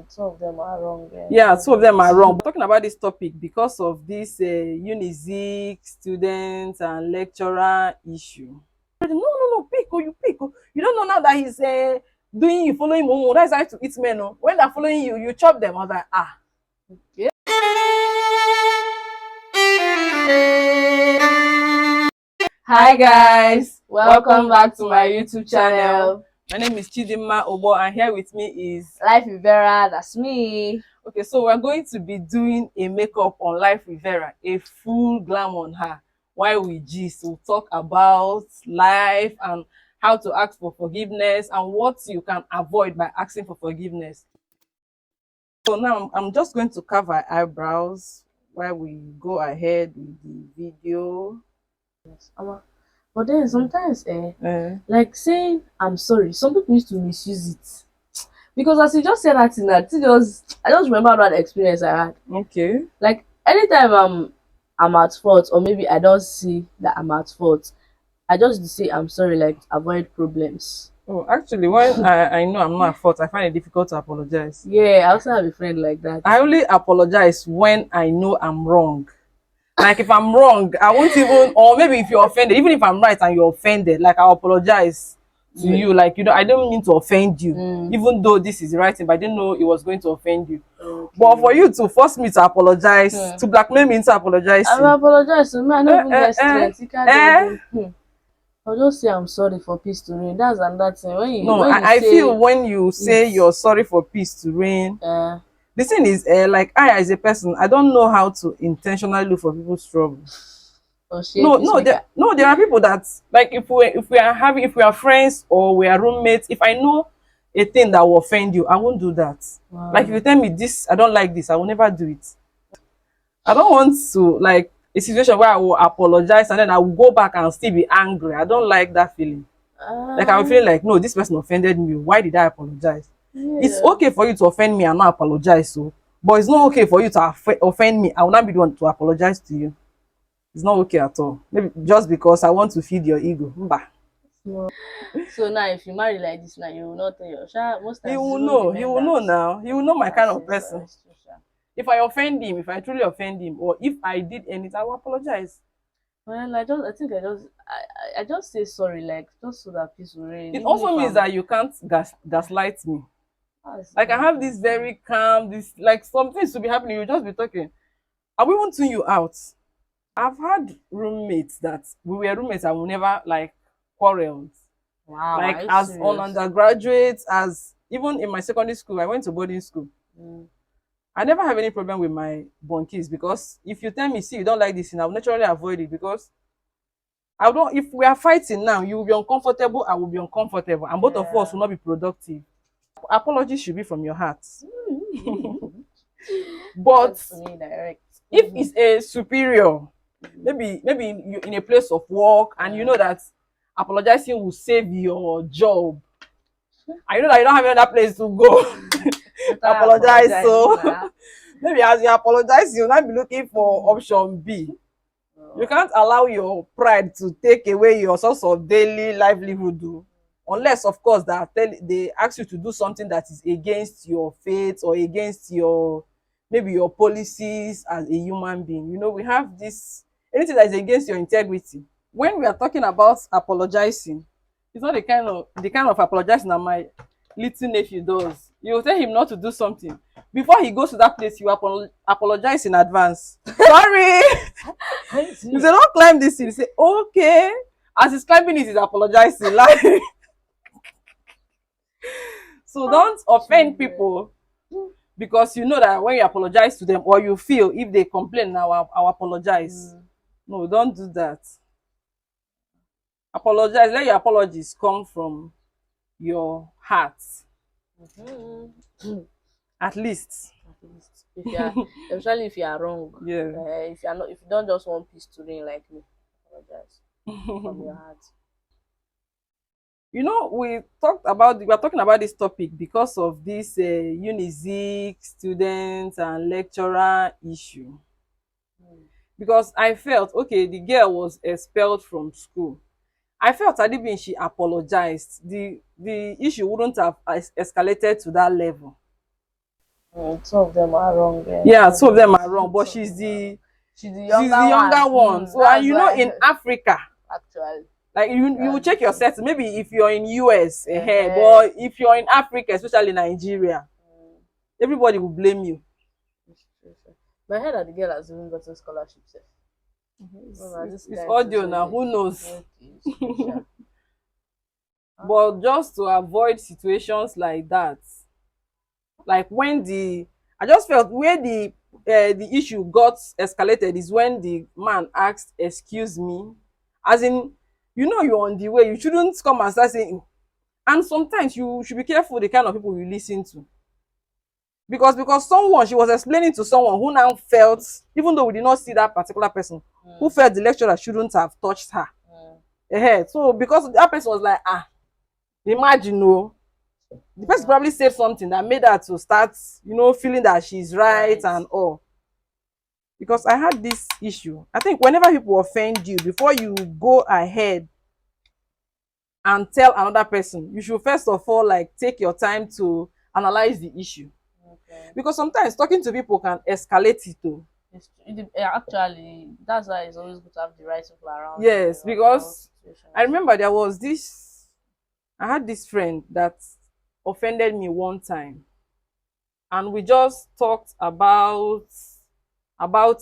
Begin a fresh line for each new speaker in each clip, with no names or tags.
Some of them are wrong.
Yeah,
I
some of
get
them are
it.
wrong. We're talking about this topic because of this unizik student and lecturer issue. No, no, no, pick, oh, you pick. Oh. You don't know now that he's doing you, following Momo. That's how to eat men. Oh. When they're following you, you chop them. I was like, ah. Okay. Hi guys, welcome back to my YouTube channel. My name is Chidimma Obo, and here with me is
Life with Vera, that's me.
Okay, so we're going to be doing a makeup on Life with Vera, a full glam on her. While we gist, we'll talk about life and how to ask for forgiveness and what you can avoid by asking for forgiveness. So now I'm just going to cover eyebrows while we go ahead with the video.
But then sometimes,
Uh,
like saying I'm sorry, some people used to misuse it. Because as you just said that thing, I just remember that experience I had.
okay.
Like anytime I'm at fault, or maybe I don't see that I'm at fault, I just say I'm sorry, like to avoid problems.
Oh, actually, when I know I'm not at fault, I find it difficult to apologize.
Yeah, I also have a friend like that.
I only apologize when I know I'm wrong. Like if I'm wrong, I won't even, or maybe if you're offended, even if I'm right and you're offended, like I'll apologize to
Yeah.
you. Like, I don't mean to offend you,
Mm.
even though this is the right thing, but I didn't know it was going to offend you.
Okay.
But for you to force me to apologize, to blackmail me into
I
apologizing,
will apologize to me. I don't even get
eh,
strength. You can't
eh.
even. I'll just say I'm sorry for peace to reign. That's another thing.
No,
When you
I
say
feel when you say
it's
you're sorry for peace to reign,
uh
the thing is, like I as a person, I don't know how to intentionally look for people's trouble.
or share
No, no,
peacemaker.
there are people that, like, if we are friends or we are roommates, if I know a thing that will offend you, I won't do that. Like if you
Wow.
tell me this, I don't like this, I will never do it. I don't want to, like, a situation where I will apologize and then I will go back and still be angry. I don't like that feeling. Like I will feel like, no, this person offended me. Why did I apologize? It's
Yeah.
okay for you to offend me and not apologize, so, but it's not okay for you to offend me. I will not be the one to apologize to you. It's not okay at all. Maybe just because I want to feed your ego. Mba.
No. So now, if you marry like this, now you will not tell your child. Most
He
times, it's
will
even the
know. He
men
will
that
know now. He will know my kind of
says
person.
it's true, sha.
If I offend him, if I truly offend him, or if I did anything, I will apologize.
Well, I just say sorry, like just so that peace will reign.
It
Even
also
if
means
I'm,
that you can't gaslight me.
that's
Like I
not
have this very calm, this, like, some things to be happening, you just be talking. I will even tune you out. I've had roommates that we were roommates and we never like quarreled.
wow. Are
Like
you
as on
serious?
undergraduates, as even in my secondary school, I went to boarding school.
Mm.
I never have any problem with my bunkies because if you tell me, see, you don't like this, and I'll naturally avoid it because I don't. If we are fighting now, you will be uncomfortable, I will be uncomfortable, and both of us will
Yeah.
not be productive. Apology should be from your heart. But
That's me direct.
if it's a superior, maybe in a place of work, and you know that apologizing will save your job, and you know that you don't have another place to go,
Better
apologize.
apologize
So
now.
maybe as you apologize, you'll not be looking for option B. You can't allow your pride to take away your source of daily livelihood, unless of course that they ask you to do something that is against your faith or against your, maybe your policies as a human being. We have this, anything that is against your integrity. When we are talking about apologizing, it's not the kind of apologizing that my little nephew does. You tell him not to do something, before he goes to that place you apologize in advance. Sorry.
I see.
You say don't climb this hill, you say okay. As he's climbing it, he's apologizing. Like, so don't offend people because you know that when you apologize to them, or you feel if they complain now, I'll apologize. No, don't do that. Apologize. Let your apologies come from your heart,
Mhm.
at least.
At least if you are, especially if you are wrong,
Yeah.
if you are not, if you don't just want peace to reign like me, apologize from your heart.
We are talking about this topic because of this unizik student and lecturer issue. Because I felt, okay, the girl was expelled from school. I felt had it been she apologized, the issue wouldn't have escalated to that level.
Two of them are wrong. Yeah,
Yeah,
two
two
of
of
them,
them are wrong, but
two of them are wrong. She's the
she's the
younger
younger
one.
one. So, and
That's
you know,
why
in Africa,
actually
like you will
that's
check
the
your
thing.
setting. Maybe if you're in US,
Uh-huh.
but if you're in Africa, especially Nigeria,
Mm,
everybody will blame you.
it's true, sir. But I heard that the girl has even gotten scholarships. Sef.
It's,
No,
it's,
this
it's
guy too,
audio
so
now.
they
Who knows?
okay, it's true, sha.
But
Okay.
just to avoid situations like that, like when the I just felt where the issue got escalated is when the man asked, "Excuse me," as in, you're on the way. You shouldn't come and start saying. And sometimes you should be careful the kind of people you listen to, because someone she was explaining to someone who now felt, even though we did not see that particular person, who
Mm,
felt the lecturer shouldn't have touched her.
mm,
So because that person was like, imagine, no, the person
yeah.
probably said something that made her to start, feeling that she's right
Right.
and all. Because I had this issue. I think whenever people offend you, before you go ahead and tell another person, you should first of all like take your time to analyze the issue.
Okay.
Because sometimes talking to people can escalate it too.
Yeah, actually, that's why it's always good to have the right people around you
Yes,
at all
because I
situations.
remember I had this friend that offended me one time, and we just talked about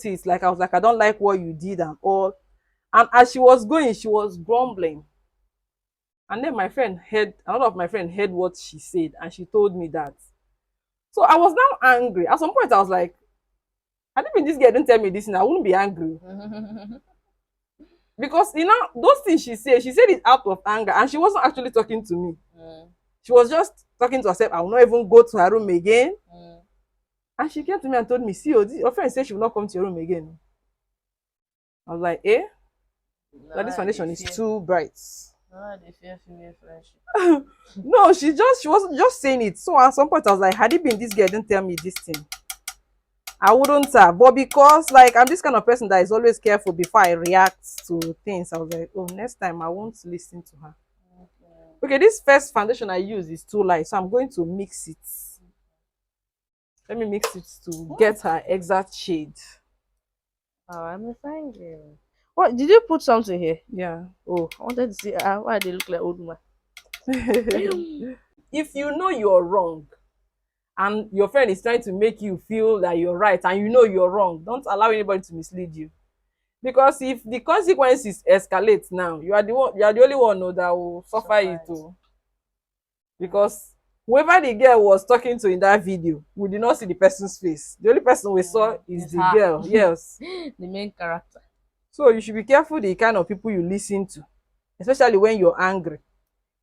it. Like I was like, I don't like what you did and all. And as she was going, she was grumbling. And then another of my friend heard what she said, and she told me that. So I was now angry. At some point, I was like, had it been this girl didn't tell me this, and I wouldn't be angry. Because those things she said it out of anger, and she wasn't actually talking to me.
Mm,
She was just talking to herself. I will not even go to her room again.
mm.
And she came to me and told me, see, your friend said she will not come to your room again. I was like, eh? That this
Nah, they
foundation is
fear.
too bright.
Nah, they fear female friendship.
No, she wasn't just saying it. So at some point I was like, had it been this girl didn't tell me this thing, I wouldn't have. But because like I'm this kind of person that is always careful before I react to things, I was like, oh, next time I won't listen to her.
Okay.
Okay, this first foundation I use is too light, so I'm going to mix it. Let me mix it to
Hmm.
get her exact shade.
Oh, I'm a fine girl. What did you put something here?
Yeah.
Oh, I wanted to see why they look like old woman.
If you know you're wrong and your friend is trying to make you feel that you're right and you know you're wrong, don't allow anybody to mislead you. Because if the consequences escalate now, you are the only one, oh, that will suffer it
Surprise.
too. Because whoever the girl was talking to in that video, we did not see the person's face. The only person we saw is
It's
the
her.
girl. Yes.
The main character.
So you should be careful the kind of people you listen to, especially when you're angry.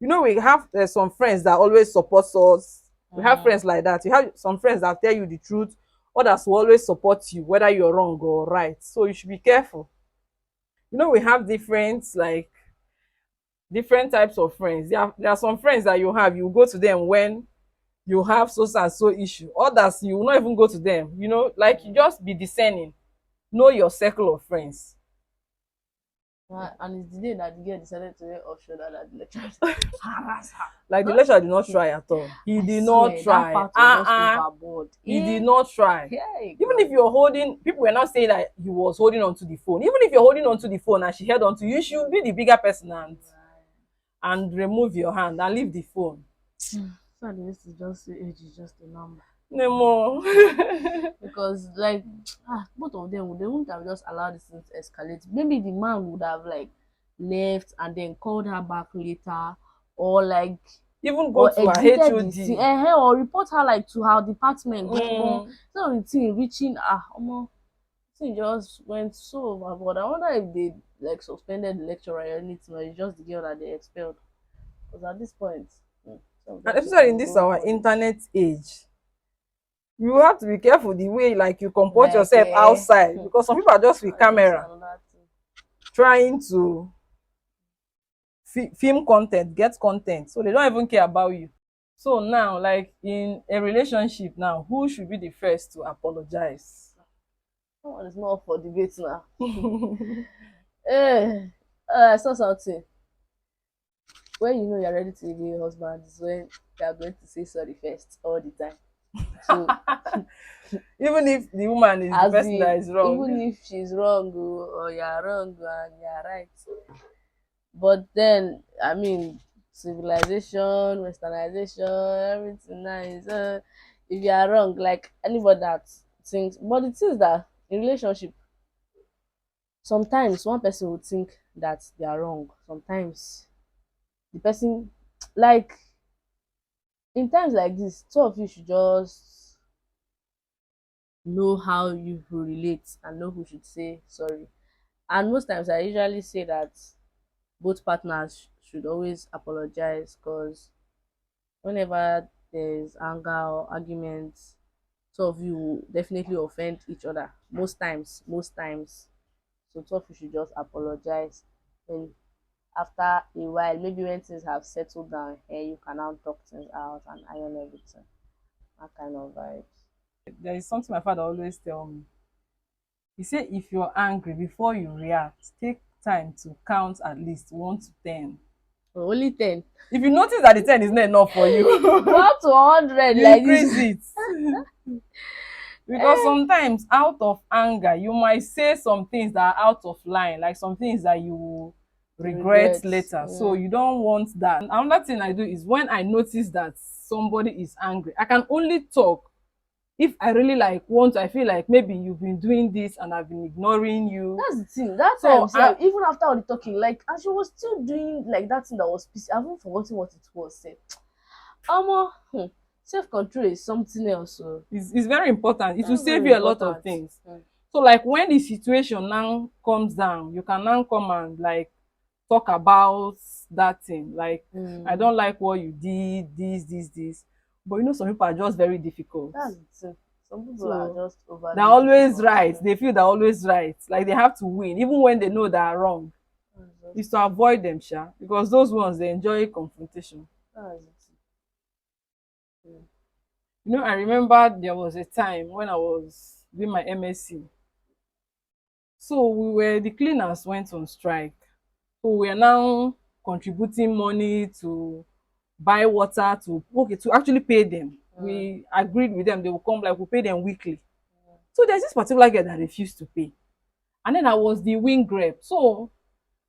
We have some friends that always support us. We have
Mm.
friends like that. You have some friends that tell you the truth. Others will always support you, whether you're wrong or right. So you should be careful. We have different types of friends. There are some friends that you go to them when you have so and so issue. Others, you will not even go to them. Like you just be discerning. Know your circle of friends.
And it's the day that the girl decided to wear off shoulder that the lecturer harass her.
Like the lecturer did not try at all. He
I
did not
swear that
try.
part was just overboard.
He did
Eh?
not try.
Hey
Even if
God.
you're holding, people were not saying that he was holding onto the phone. Even if you're holding onto the phone and she held onto you, should be the bigger person and remove your hand and leave the phone.
So the least is just say age is just a number.
No more.
Because like both of them they wouldn't have just allowed this thing to escalate. Maybe the man would have like left and then called her back later, or like
Even go
or
to her
exited the scene,
HOD.
or report her like to her department. Go
Mm.
so the thing reaching thing just went so overboard. I wonder if they like suspended the lecturer or anything, or it's just the girl that they expelled. Because at this point, some of
And
them too
especially in
can
this
go
our
all the
internet age, you have to be careful the way like you comport
like
yourself outside, because some people are just with
and just
camera
another thing.
trying to film content, get content, so they don't even care about you. So now, like in a relationship now, who should be the first to apologize?
Someone is not up for debate now. Eh, I saw something. When you know you're ready to be a husband, is when you are going to say sorry first all the time. So
Even if the woman is the
As
person that
in,
is wrong.
even if she's wrong or you're wrong and you're right. But then, I mean, civilization, westernization, everything now is if you are wrong, like anybody that thinks, but it is that in relationship, sometimes one person would think that they are wrong. Sometimes the person, like in times like this, two of you should just know how you will relate and know who should say sorry. And most times, I usually say that both partners should always apologize because whenever there's anger or arguments, two of you will definitely offend each other. Most times. So two of you should just apologize. And after a while, maybe when things have settled down, here you can now talk things out and iron everything. That kind of vibes.
There is something my father always tell me. He say if you're angry, before you react, take time to count at least 1 to 10.
But only 10.
If you notice that the 10 is not enough for you,
Go up to 100
you
like
increase
this.
it. Because sometimes out of anger you might say some things that are out of line, like some things that you will regret
Regrets.
later, so you don't want that. Another thing I do is when I notice that somebody is angry, I can only talk if I really like want to. I feel like maybe you've been doing this and I've been ignoring you.
That's the thing. That time,
So
sef, even after all the talking, like, and she was still doing like that thing that was peace. I haven't forgotten what it was. Sef. Self control is something else. So
it's very important. It will
very
save
very
you a lot of
important.
things. So like when the situation now comes down, you can now come and like talk about that thing. Like, I don't like what you did, this. But you know, some people are just very difficult.
That's the thing. Some people are
So
just
they're
overly
always
difficult.
right. They feel they're always right. Like they have to win, even when they know they are wrong. It's to avoid them, sha, because those ones they enjoy confrontation.
That's it.
You know, I remember there was a time when I was doing my MSc. So the cleaners went on strike. So we are now contributing money to buy water to actually pay them. We agreed with them, they will come, like we pay them weekly. So there's this particular girl that refused to pay. And then I was the wing rep. So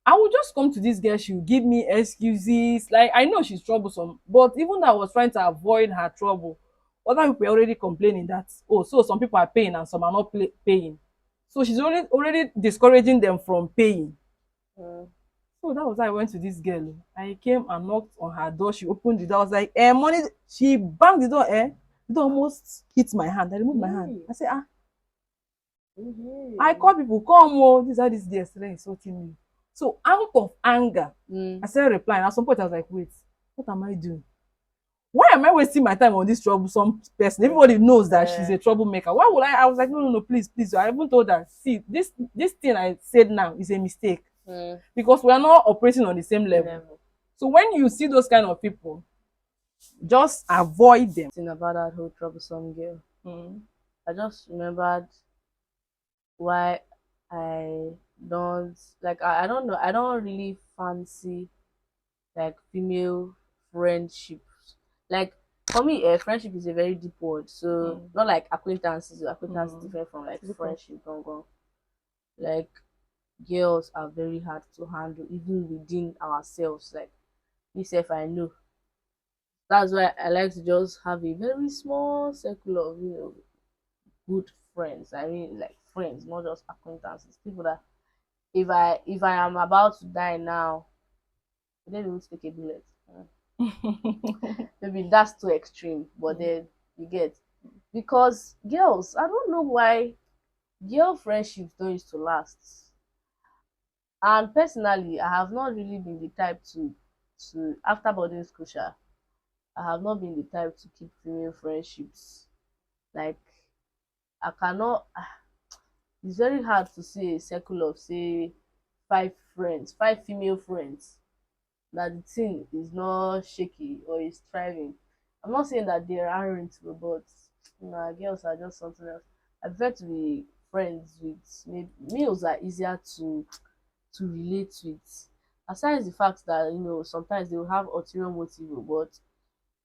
I would just come to this girl, she would give me excuses. Like I know she's troublesome, but even though I was trying to avoid her trouble, other people were already complaining that, oh, so some people are paying and some are not paying. So she's already discouraging them from paying.
Mm.
So that was how I went to this girl. I came and knocked on her door. She opened the door. I was like, money. She banged the door, eh? The door almost hit my hand. I removed my hand. I said, I call people, come, oh, this is how this girl is insulting me. So out of anger, I started replying. At some point, I was like, wait, what am I doing? Why am I wasting my time on this troublesome person? Everybody knows that she's a troublemaker. Why would I? I was like, no, please. I even told her, see, this thing I said now is a mistake. Because we are not operating on the same level. So when you see those kind of people, just avoid them.
Thing about that whole troublesome girl. I just remembered why I don't like. I don't know. I don't really fancy like female friendships. Like for me, friendship is a very deep word. So not like acquaintances. Acquaintance is different from like friendship. Gone. Like girls are very hard to handle even within ourselves. Like myself, I know. That's why I like to just have a very small circle of good friends. I mean like friends, not just acquaintances. People that if I am about to die now, then we will take a bullet. Maybe that's too extreme, but then you get, because girls, I don't know why girl friendships don't used to last. And personally, I have not really been the type to after boarding school, I have not been the type to keep female friendships. Like I cannot. It's very hard to see a circle of say 5 friends, 5 female friends, that the thing is not shaky or is thriving. I'm not saying that they aren't, but girls are just something else. I prefer to be friends with males are easier to relate with. Aside the fact that sometimes they will have ulterior motive, but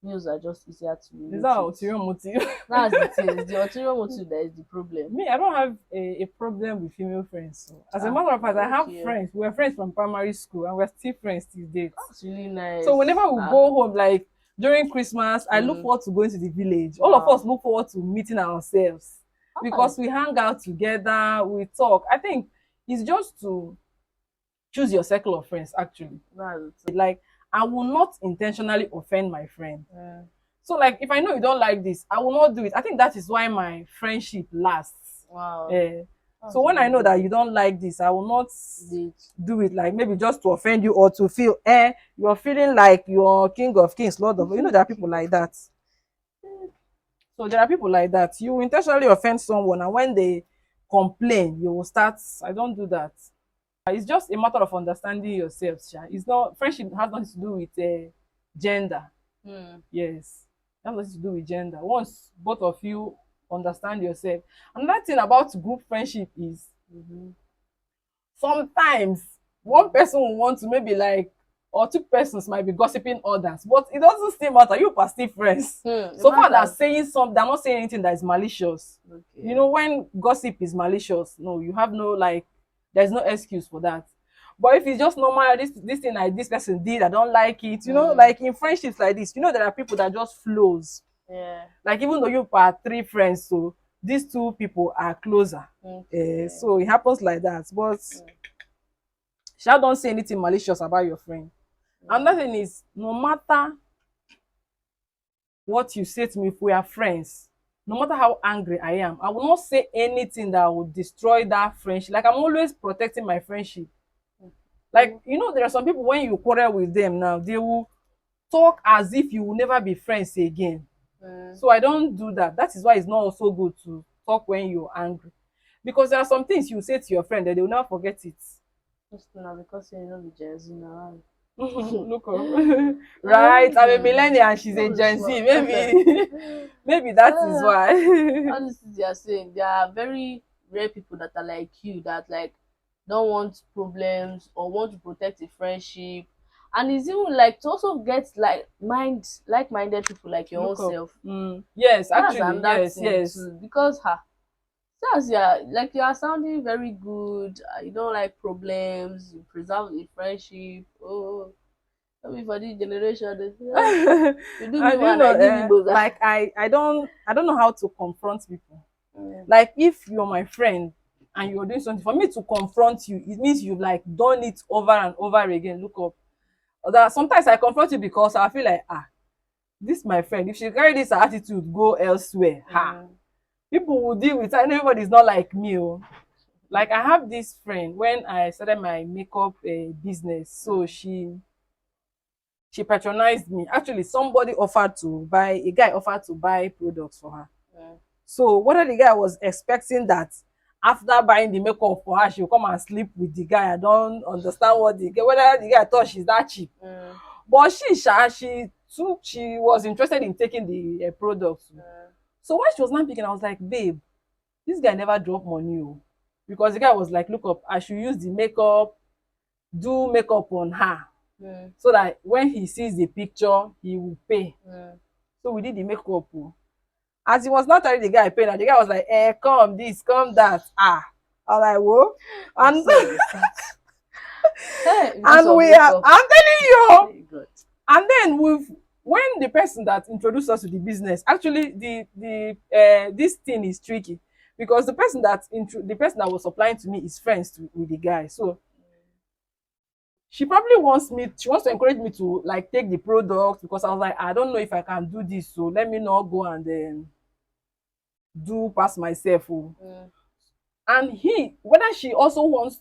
Males are just easier to
Is
relate
that
with.
ulterior motive?
That's the thing. It's the ulterior motive that is the problem.
Me, I don't have a problem with female friends. So. As a
Ah,
matter of fact, I have
okay.
friends. We were friends from primary school and we're still friends till date.
That's really nice.
So whenever we
Ah.
go home, like during Christmas, I look forward to going to the village. All of us look forward to meeting ourselves because we hang out together, we talk. I think it's just to choose your circle of friends, actually. Like, I will not intentionally offend my friend. So, like, if I know you don't like this, I will not do it. I think that is why my friendship lasts.
Wow.
So when I know that you don't like this, I will not do it, like maybe just to offend you or to feel you're feeling like you're king of kings, lord of, there are people like that. So there are people like that. You intentionally offend someone, and when they complain, you will start. I don't do that. It's just a matter of understanding yourself. It's not, friendship has nothing to do with gender. Yes, it has nothing to do with gender. Once both of you understand yourself. Another thing about group friendship is sometimes one person will want to, maybe like, or two persons might be gossiping others, but it doesn't still matter. You are still friends. So far they're saying something, they're not saying anything that is malicious. You know, when gossip is malicious, no, you have no, like, there's no excuse for that. But if it's just normal, this thing like this person did, I don't like it. You know, like in friendships like this, there are people that just flows. Like, even though you are three friends, so these two people are closer. So it happens like that. But shall don't say anything malicious about your friend. Another thing is, no matter what you say to me, if we are friends, no matter how angry I am, I will not say anything that will destroy that friendship. Like, I'm always protecting my friendship. Like, there are some people, when you quarrel with them now, they will talk as if you will never be friends again. So I don't do that. That is why it's not so good to talk when you're angry. Because there are some things you say to your friend that they will never forget it.
Just now, because you know the Gen Z now.
Look up. Right, I'm a millennial and she's a Gen Z. Maybe that is why.
Honestly, they are saying there are very rare people that are like you, that like don't want problems or want to protect a friendship. And it's even like to also get like-minded people like your own self.
Yes, actually, yes.
Too, because that's, yeah, like you are sounding very good. You don't like problems. You preserve the friendship. Oh, maybe for this generation, you do me one, I give you both.
Like, I don't know how to confront people. Like, if you're my friend and you're doing something, for me to confront you, it means you've like done it over and over again. Look up. That sometimes I confront you because I feel like, this my friend, if she carry this attitude go elsewhere, people will deal with her, and everybody's not like me. Like, I have this friend, when I started my makeup business, so she patronized me. Actually, a guy offered to buy products for her. So whether the guy was expecting that after buying the makeup for her, she'll come and sleep with the guy, I don't understand whether the guy thought she's that cheap. But she was interested in taking the products. So when she was not picking, I was like, babe, this guy never dropped money. Because the guy was like, look up, I should use the makeup, do makeup on her, so that when he sees the picture, he will pay. So we did the makeup. As he was not telling the guy pay, the guy was like, come this, come that. I was like, whoa. And I'm telling you. And then when the person that introduced us to the business, actually this thing is tricky, because the person that was supplying to me is friends with the guy. So she probably wants to encourage me to like take the product, because I was like, I don't know if I can do this, so let me not go and do pass myself. And whether she also wants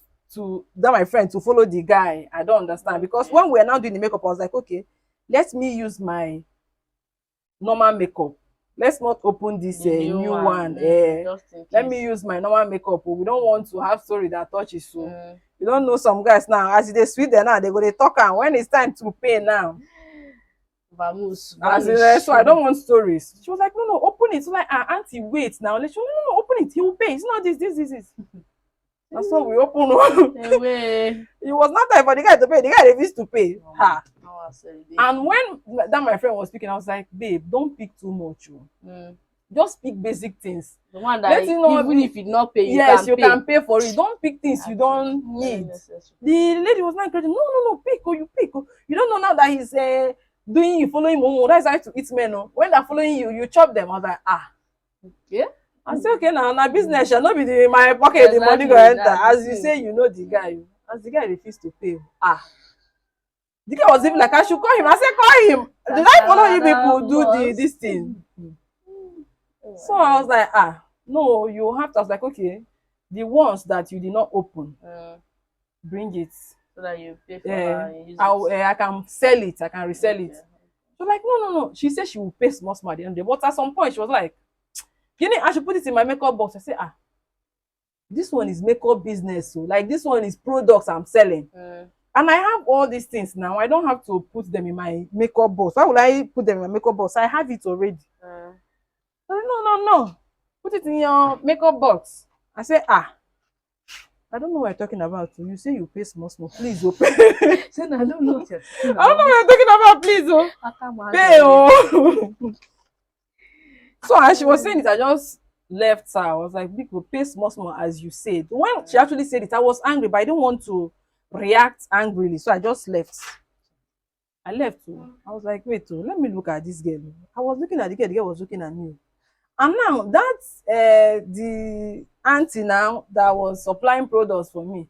my friend to follow the guy, I don't understand. Because when we're now doing the makeup, I was like, okay, let me use my normal makeup. Let's not open this new one. Let me use my normal makeup. We don't want to have story that touches. So you don't know, some guys now, as they sweet there now, they go, they talk, and when it's time to pay now, so I don't want stories. She was like, no, open it. So like, auntie, wait now. She was like, no, open it. He will pay. It's not this. And so we open. It was not time for the guy to pay. The guy refused to pay. And when that my friend was speaking, I was like, babe, don't pick too much. Just pick basic things.
The one that even if you not pay,
yes, you
pay.
can pay for it. Don't pick things you don't need. The lady was not encouraging. No, pick. Oh, you pick. Oh. You don't know now that he's doing you following Momo. That's how to eat men. Oh. When they're following you, you chop them. I was like,
yeah.
I say okay now business shall not be my pocket. Exactly, the money go enter. As you say, you know the guy. As the guy refused to pay. The guy was even like, I should call him. I said, call him. Did I follow you people do this thing? So I was like, no, you have to. I was like, okay, the ones that you did not open, bring it.
So that you pay for her.
I can sell it. I can resell it. So like, no. She said she will pay small at the end of the day. But at some point, she was like, I should put it in my makeup box. I said, this one is makeup business. So like, this one is products I'm selling. And I have all these things now. I don't have to put them in my makeup box. Why would I put them in my makeup box? I have it already. No. Put it in your makeup box. I say, I don't know what you're talking about. You say you pay small. Please, pay.
I don't know what you're talking about.
I don't know what you're talking about. Please, pay. So as she was saying it, I just left her. I was like, people, pay small as you said. When she actually said it, I was angry, but I didn't want to react angrily. So I just left. I left. I was like, wait, let me look at this girl. I was looking at the girl was looking at me. And now that's the auntie now that was supplying products for me.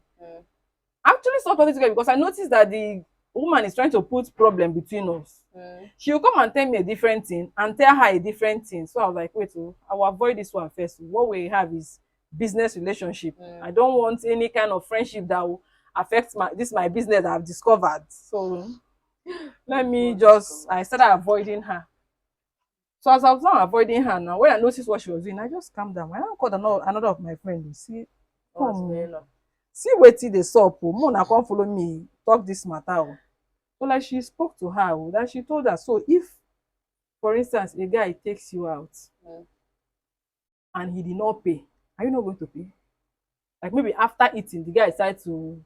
Actually stopped talking to her because I noticed that the woman is trying to put problem between us. She will come and tell me a different thing and tell her a different thing. So I was like, wait, I will avoid this one first. What we have is business relationship. I don't want any kind of friendship that will affect my business that I've discovered. So let me I started avoiding her. So as I was not avoiding her now, when I noticed what she was doing, I just calmed down. I called another of my friends. See wetin dey sup. Mona come follow me talk this matter. So like she spoke to her, that she told her, so if, for instance, a guy takes you out and he did not pay, are you not going to pay? Like maybe after eating, the guy decided to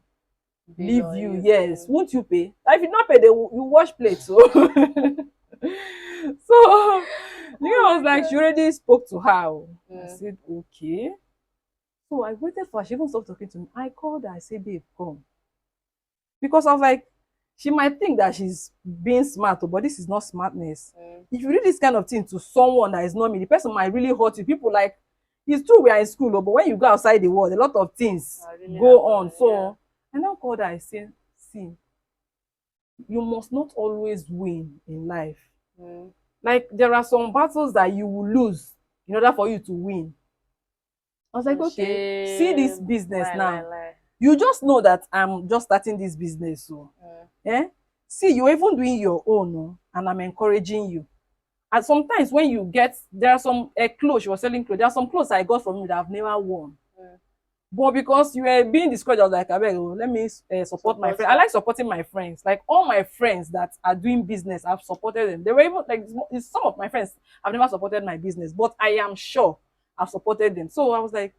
leave you. Yes, won't you pay? Like if you not pay, you wash plates. So so the girl was like, she already spoke to her. I said, okay. So I waited for her. She even stopped talking to me. I called her. I said, babe, come. Because I was like, she might think that she's being smart, but this is not smartness. If you do this kind of thing to someone that is not me, the person might really hurt you. People like, it's true we are in school, but when you go outside the world, a lot of things really go on. So I now called her. I said, see, you must not always win in life. Like there are some battles that you will lose in order for you to win. I was like, okay, see this business now. You just know that I'm just starting this business. So see, you're even doing your own, and I'm encouraging you. And sometimes when you get, there are some clothes, you were selling clothes, there are some clothes I got from you that I've never worn. But because you were being discouraged, I was like, let me support my friends. I like supporting my friends. Like all my friends that are doing business, I've supported them. They were even like, some of my friends have never supported my business, but I am sure I've supported them. So I was like,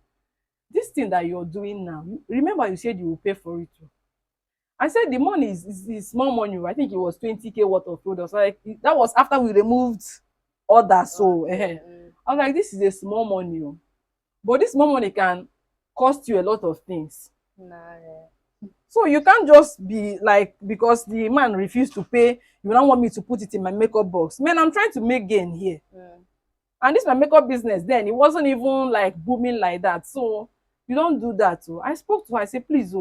this thing that you're doing now, remember you said you will pay for it too. I said the money is small money. I think it was 20K worth of products. Like that was after we removed others. So I was like, this is a small money, but this small money can cost you a lot of things. So you can't just be like, because the man refused to pay, you don't want me to put it in my makeup box. Man, I'm trying to make gain here. And this my makeup business then, it wasn't even like booming like that. So you don't do that. So I spoke to her. I said, please,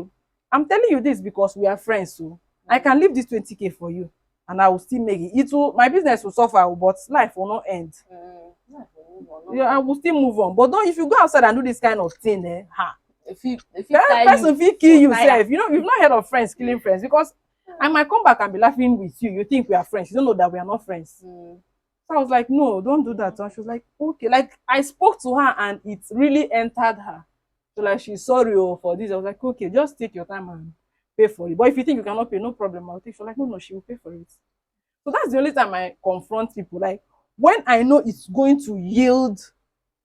I'm telling you this because we are friends. So I can leave this 20K for you and I will still make it. My business will suffer, but life will not end. I will still move on. But if you go outside and do this kind of thing, person will kill yourself. You know, you've not heard of friends killing friends, because I might come back and be laughing with you. You think we are friends. You don't know that we are not friends. So I was like, no, don't do that. And she was like, okay. Like I spoke to her and it really entered her. So like, she's sorry for this. I was like, okay, just take your time and pay for it. But if you think you cannot pay, no problem, I'll take. She's like, no, she will pay for it. So that's the only time I confront people. Like when I know it's going to yield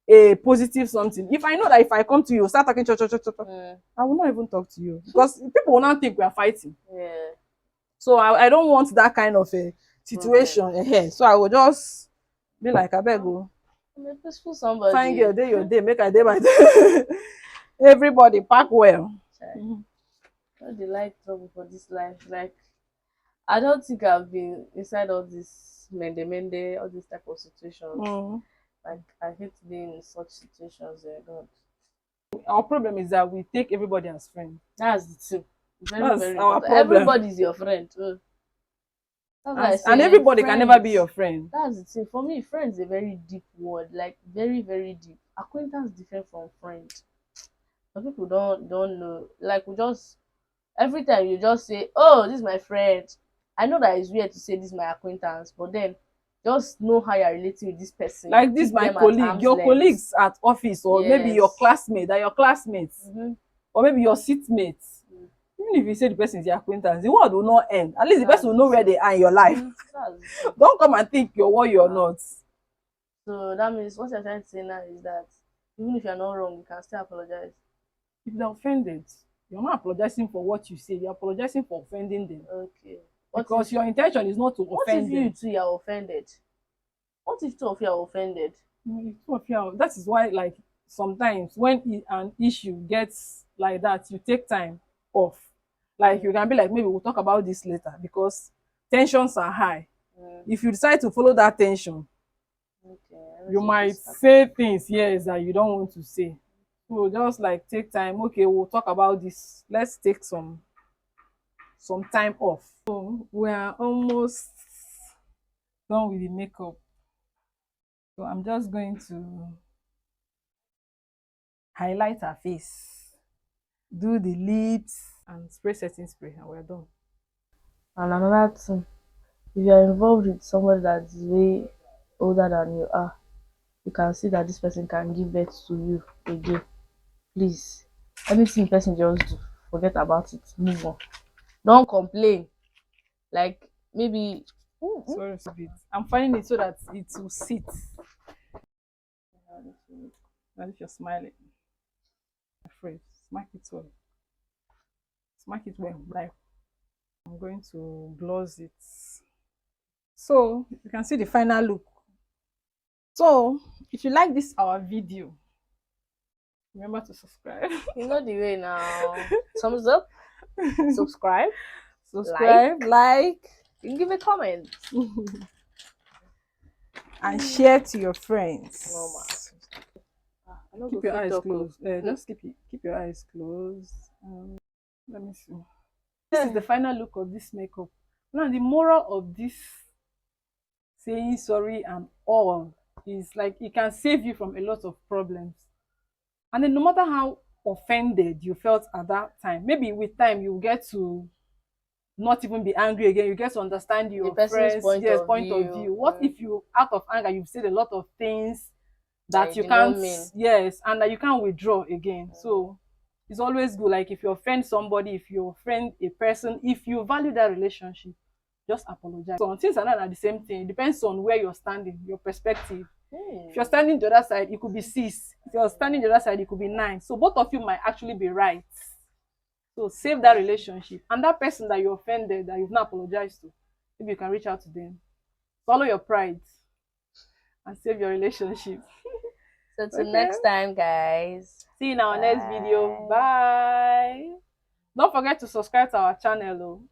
a positive something. If I know that if I come to you, start talking, I will not even talk to you, because people will not think we are fighting. So I don't want that kind of a situation ahead. So I will just be like, I beg you,
I'm a peaceful
fine girl,
somebody.
day your day, make I day my day. Everybody pack well.
Child, I dey like trouble for this life. Like, I don't think I've been inside all this mende, all these type of situations.
Mm.
Like, I hate being in such situations. God,
Our problem is that we take everybody as friends.
that's the thing. Very,
That's
very
our
important.
problem.
Everybody's your friend. That's why I
And
say
everybody can never be
friends.
your friend.
That's the thing. For me, friends is a very deep word. Like, very, very deep. Acquaintance different from friend. Some people don't know. Like, we just every time you just say, "Oh, this is my friend." I know that it's weird to say this is my acquaintance, but then just know how you're relating with this person.
Like this,
Keep
my
them at
colleague,
arm's
your
length.
colleagues at office, or maybe your
Yes.
classmate, that your classmates,
Mm-hmm.
or maybe your seatmates. Even if you say the person is your acquaintance, the world will not end. At least the
That's
person will know
the
where
thing.
they are in your life.
That's the thing.
Don't come and think you're what you're not.
So that means what you're trying to say now is that even if you're not wrong, you can still apologize.
If they're offended, you're not apologizing for what you say, you're apologizing for offending them.
Okay.
Because your intention is not to offend them.
What if you two are offended? What if two of you are offended?
That is why, like, sometimes when an issue gets like that, you take time off. Like, you can be like, maybe we'll talk about this later, because tensions are high. If you decide to follow that tension,
Okay.
you might say things, yes, that you don't want to say. So just like take time. Okay, we'll talk about this. Let's take some time off. So we are almost done with the makeup. So I'm just going to highlight her face, do the lips, and spray setting spray, and we're done.
And another thing, if you are involved with somebody that is way older than you are, you can see that this person can give birth to you again. Please, anything the person just do, forget about it, move on. Don't complain. Like, maybe
Sorry, it's a bit. I'm finding it so that it will sit. And if you're smiling, afraid, smack it well. Smack it well. Like, I'm going to gloss it. So you can see the final look. So if you like this our video, remember to subscribe.
you know the way now. Thumbs up, subscribe,
Like,
you can give a comment.
and share to your friends.
Keep
Keep your eyes closed. Just keep your eyes closed. Let me see. This is the final look of this makeup. Now the moral of this saying sorry and all is, like, it can save you from a lot of problems. And then no matter how offended you felt at that time, maybe with time you get to not even be angry again. You get to understand your friends, point of view. What if you, out of anger, you've said a lot of things that you can't, yes, and that you can't withdraw again. So it's always good, like, if you offend somebody, if you offend a person, if you value that relationship, just apologize. So things are not the same thing. It depends on where you're standing, your perspective. If you're standing the other side, it could be 6. If you're standing the other side, it could be 9. So both of you might actually be right. So save that relationship. And that person that you offended, that you've not apologized to, maybe you can reach out to them. Follow your pride and save your relationship.
So till next time, guys.
See you in our next video. Bye. Don't forget to subscribe to our channel.